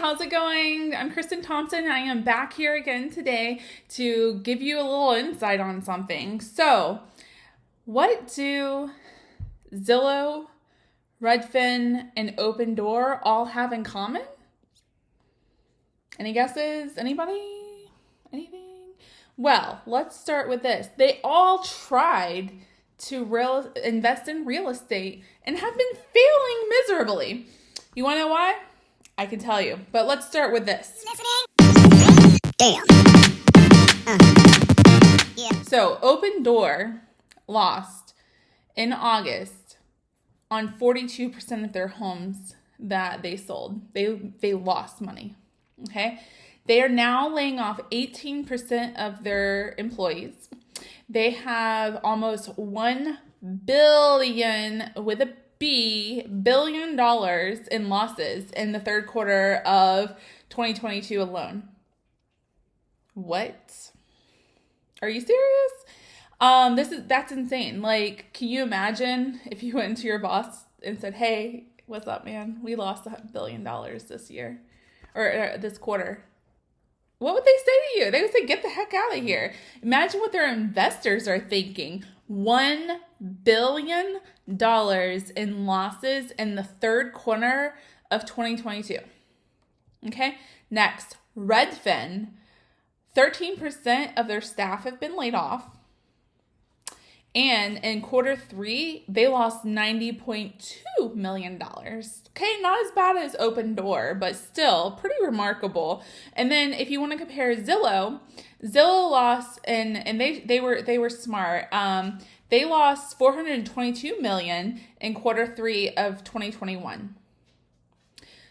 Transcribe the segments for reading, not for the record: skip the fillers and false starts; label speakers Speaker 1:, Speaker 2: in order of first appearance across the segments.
Speaker 1: how's it going? I'm Kristen Thompson. I am back here again today to give you a little insight on something. So, what do Zillow, Redfin, and Open Door all have in common? Any guesses? Anybody? Anything? Well, let's start with this. They all tried to invest in real estate and have been failing miserably. You want to know why? I can tell you, but let's start with this.
Speaker 2: Damn.
Speaker 1: Yeah. So Open Door lost in August on 42% of their homes that they sold. They lost money. Okay. They are now laying off 18% of their employees. They have almost $1 billion with a $1 billion in losses in the third quarter of 2022 alone. What? Are you serious? That's insane. Like, can you imagine if you went to your boss and said, "Hey, what's up, man? We lost $1 billion this year or this quarter." What would they say to you? They would say, "Get the heck out of here." Imagine what their investors are thinking. $1 billion in losses in the third quarter of 2022. Okay, next, Redfin. 13% of their staff have been laid off. And in quarter three, they lost $90.2 million. Okay, not as bad as Open Door, but still pretty remarkable. And then if you want to compare Zillow lost, and they were smart. They lost $422 million in quarter three of 2021.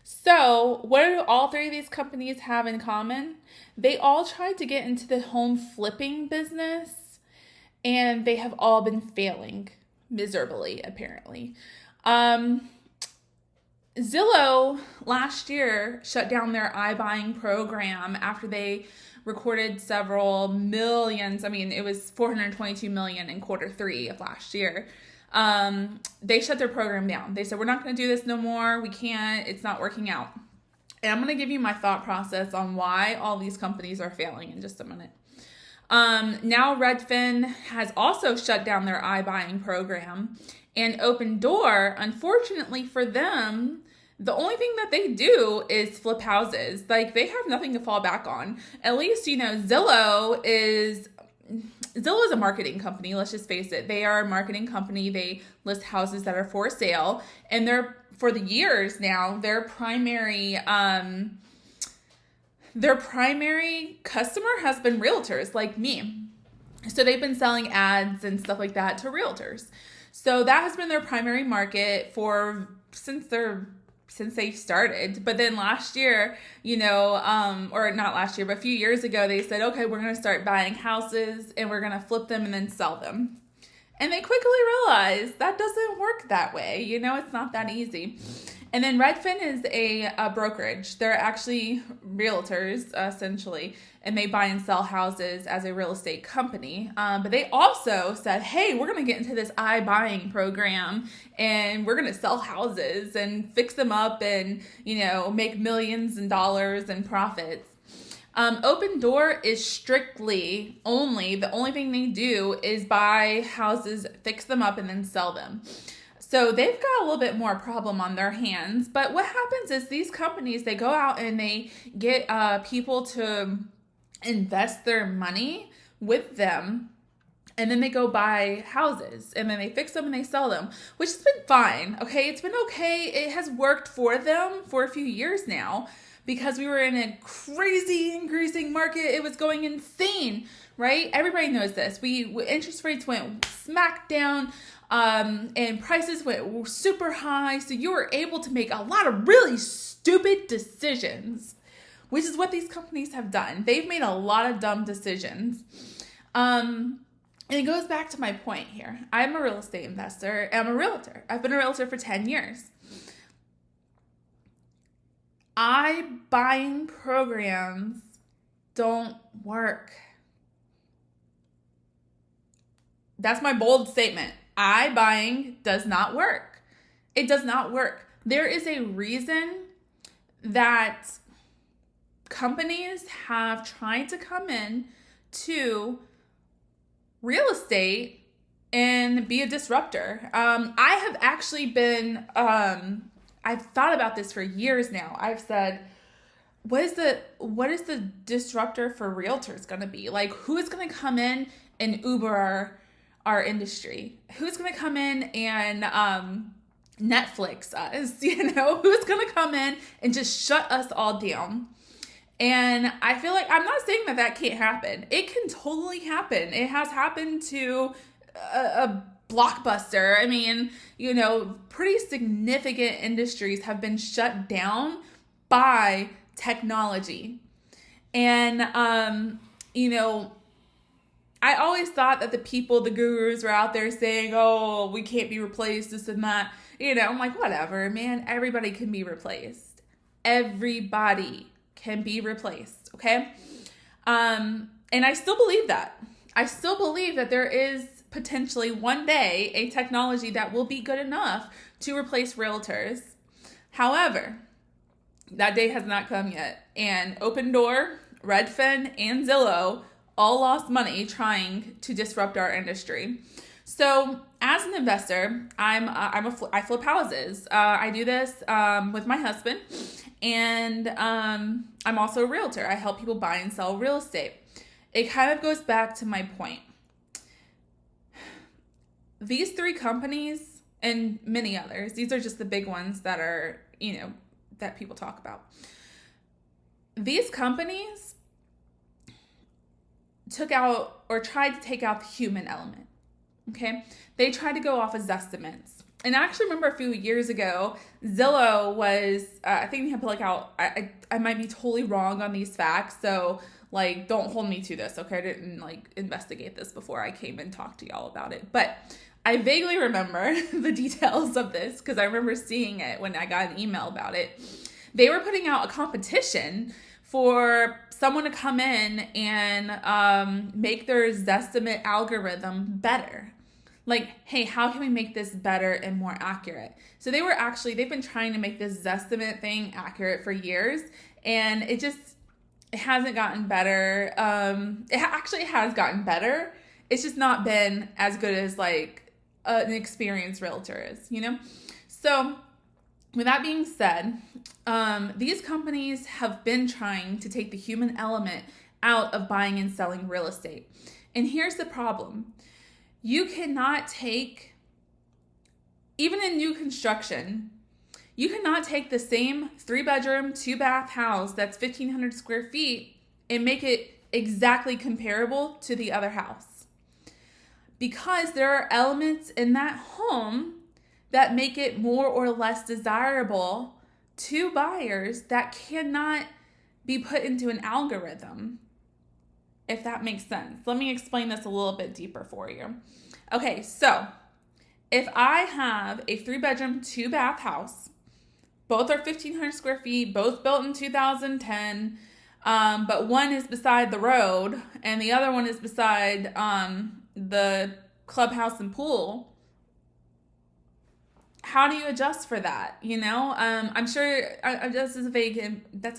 Speaker 1: So what do all three of these companies have in common? They all tried to get into the home flipping business, and they have all been failing miserably, apparently. Zillow last year shut down their iBuying program after they recorded several millions. I mean, it was $422 million in quarter three of last year. They shut their program down. They said, "We're not going to do this no more. We can't. It's not working out." And I'm going to give you my thought process on why all these companies are failing in just a minute. Now Redfin has also shut down their iBuying program, and Open Door, unfortunately for them, the only thing that they do is flip houses. Like, they have nothing to fall back on. At least, Zillow is a marketing company. Let's just face it. They are a marketing company. They list houses that are for sale, and for the years now, their primary customer has been realtors like me. So they've been selling ads and stuff like that to realtors. So that has been their primary market since they started. But then last year, or not last year, but a few years ago, they said, "Okay, we're going to start buying houses and we're going to flip them and then sell them." And they quickly realized that doesn't work that way. It's not that easy. And then Redfin is a brokerage. They're actually realtors, essentially, and they buy and sell houses as a real estate company. But they also said, "Hey, we're going to get into this iBuying program, and we're going to sell houses and fix them up and, make millions in dollars in profits." Open Door is strictly the only thing they do is buy houses, fix them up, and then sell them. So they've got a little bit more problem on their hands. But what happens is these companies, they go out and they get people to invest their money with them, and then they go buy houses, and then they fix them and they sell them, which has been fine. Okay, it's been okay. It has worked for them for a few years now, because we were in a crazy increasing market. It was going insane, right? Everybody knows this. Interest rates went smack down, and prices went super high. So you were able to make a lot of really stupid decisions, which is what these companies have done. They've made a lot of dumb decisions. And it goes back to my point here. I'm a real estate investor. I'm a realtor. I've been a realtor for 10 years. iBuying programs don't work. That's my bold statement. iBuying does not work. It does not work. There is a reason that companies have tried to come in to real estate and be a disruptor. I have actually been, I've thought about this for years now. I've said, what is the disruptor for realtors going to be? Like, who is going to come in and Uber our industry? Who's going to come in and Netflix us? Who's going to come in and just shut us all down? And I feel like, I'm not saying that can't happen. It can totally happen. It has happened to a Blockbuster. I mean, pretty significant industries have been shut down by technology. And, I always thought that the gurus were out there saying, oh, we can't be replaced, this and that. I'm like, whatever, man, everybody can be replaced. Everybody can be replaced, okay? And I still believe that. I still believe that there is potentially one day a technology that will be good enough to replace realtors. However, that day has not come yet. And Open Door, Redfin, and Zillow all lost money trying to disrupt our industry. So as an investor, I flip houses. I do this with my husband, and I'm also a realtor. I help people buy and sell real estate. It kind of goes back to my point. These 3 companies and many others, these are just the big ones that are, that people talk about. These companies took out or tried to take out the human element. Okay. They tried to go off as estimates. And I actually remember a few years ago, Zillow was, I think they had put out, I might be totally wrong on these facts. So don't hold me to this. Okay. I didn't investigate this before I came and talked to y'all about it. But I vaguely remember the details of this because I remember seeing it when I got an email about it. They were putting out a competition for someone to come in and make their Zestimate algorithm better. Hey, how can we make this better and more accurate? So they've been trying to make this Zestimate thing accurate for years, and it hasn't gotten better. It actually has gotten better. It's just not been as good as an experienced realtor is, So with that being said, these companies have been trying to take the human element out of buying and selling real estate. And here's the problem. You cannot take, even in new construction, you cannot take the same 3-bedroom, 2-bath house that's 1,500 square feet and make it exactly comparable to the other house. Because there are elements in that home that make it more or less desirable to buyers that cannot be put into an algorithm, if that makes sense. Let me explain this a little bit deeper for you. Okay, so if I have a 3-bedroom, 2-bath house, both are 1,500 square feet, both built in 2010, but one is beside the road and the other one is beside the clubhouse and pool. How do you adjust for that? I'm sure that's a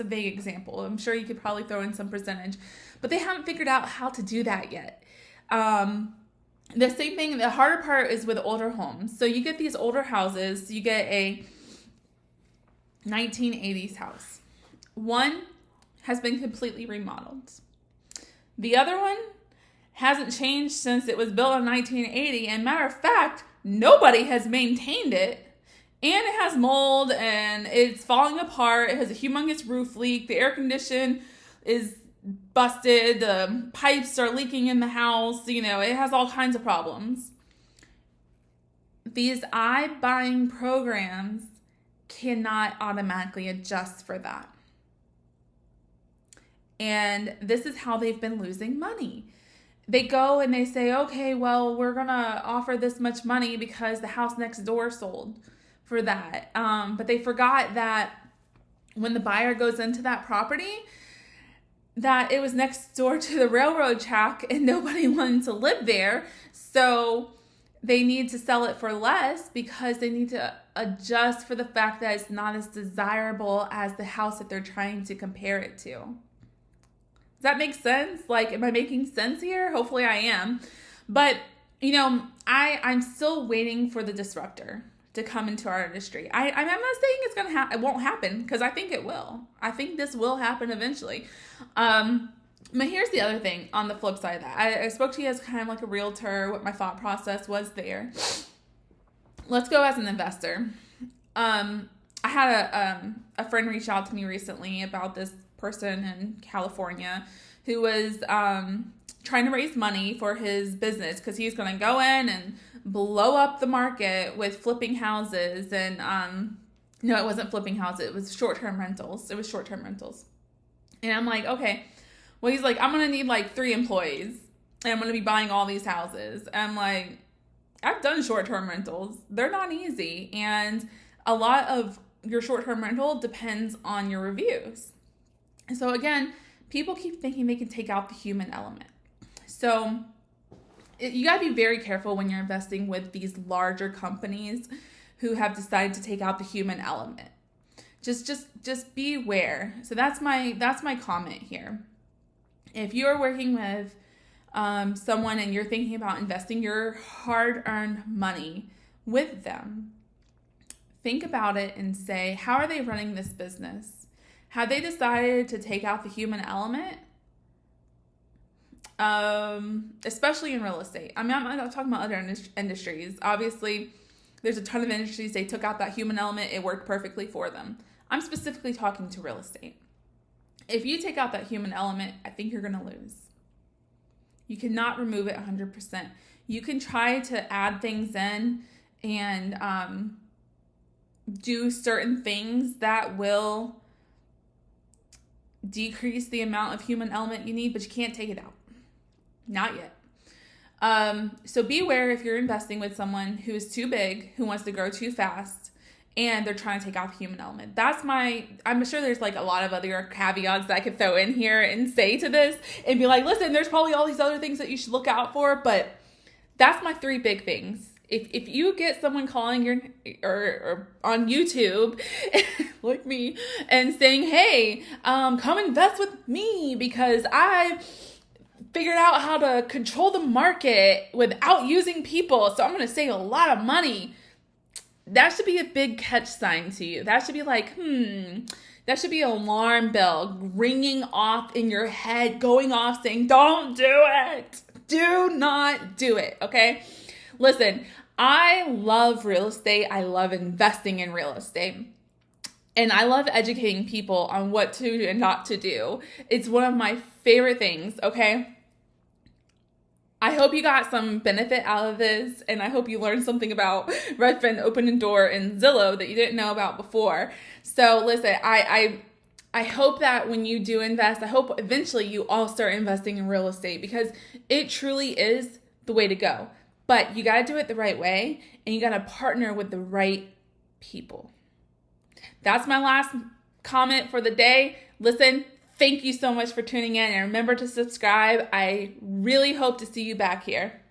Speaker 1: vague example. I'm sure you could probably throw in some percentage, but they haven't figured out how to do that yet. The same thing, the harder part is with older homes. So you get these older houses, you get a 1980s house. One has been completely remodeled. The other one hasn't changed since it was built in 1980. And matter of fact, nobody has maintained it. And it has mold and it's falling apart. It has a humongous roof leak. The air condition is busted. The pipes are leaking in the house. It has all kinds of problems. These iBuying programs cannot automatically adjust for that. And this is how they've been losing money. They go and they say, okay, well, we're going to offer this much money because the house next door sold for that. But they forgot that when the buyer goes into that property, that it was next door to the railroad track and nobody wanted to live there. So they need to sell it for less because they need to adjust for the fact that it's not as desirable as the house that they're trying to compare it to. Does that make sense? Like, am I making sense here? Hopefully I am. But, I'm still waiting for the disruptor to come into our industry. I'm not saying it won't happen, because I think it will. I think this will happen eventually. But here's the other thing on the flip side of that. I spoke to you as kind of like a realtor, what my thought process was there. Let's go as an investor. I had a friend reach out to me recently about this person in California who was trying to raise money for his business because he was going to go in and blow up the market with flipping houses. And no, it wasn't flipping houses. It was short-term rentals. And I'm like, okay. Well, he's like, I'm going to need like 3 employees and I'm going to be buying all these houses. And I'm like, I've done short-term rentals. They're not easy. And a lot of your short-term rental depends on your reviews. And so again, people keep thinking they can take out the human element. So you got to be very careful when you're investing with these larger companies who have decided to take out the human element. Just beware. So that's my comment here. If you are working with someone and you're thinking about investing your hard-earned money with them, think about it and say, how are they running this business? Have they decided to take out the human element? Especially in real estate. I'm not talking about other industries. Obviously, there's a ton of industries, they took out that human element. It worked perfectly for them. I'm specifically talking to real estate. If you take out that human element, I think you're going to lose. You cannot remove it 100%. You can try to add things in and do certain things that will decrease the amount of human element you need, but you can't take it out. Not yet. So beware if you're investing with someone who is too big, who wants to grow too fast, and they're trying to take out the human element. I'm sure there's like a lot of other caveats that I could throw in here and say to this and be like, listen, there's probably all these other things that you should look out for, but that's my 3 big things. If you get someone calling or on YouTube like me and saying, hey, come invest with me because I figured out how to control the market without using people, so I'm going to save a lot of money. That should be a big catch sign to you. That should be like, that should be an alarm bell ringing off in your head, going off saying, don't do it. Do not do it, okay? Listen, I love real estate. I love investing in real estate. And I love educating people on what to do and not to do. It's one of my favorite things, okay? I hope you got some benefit out of this, and I hope you learned something about Redfin Open Door and Zillow that you didn't know about before. So listen, I hope that when you do invest, I hope eventually you all start investing in real estate because it truly is the way to go. But you got to do it the right way, and you got to partner with the right people. That's my last comment for the day. Listen, thank you so much for tuning in, and remember to subscribe. I really hope to see you back here.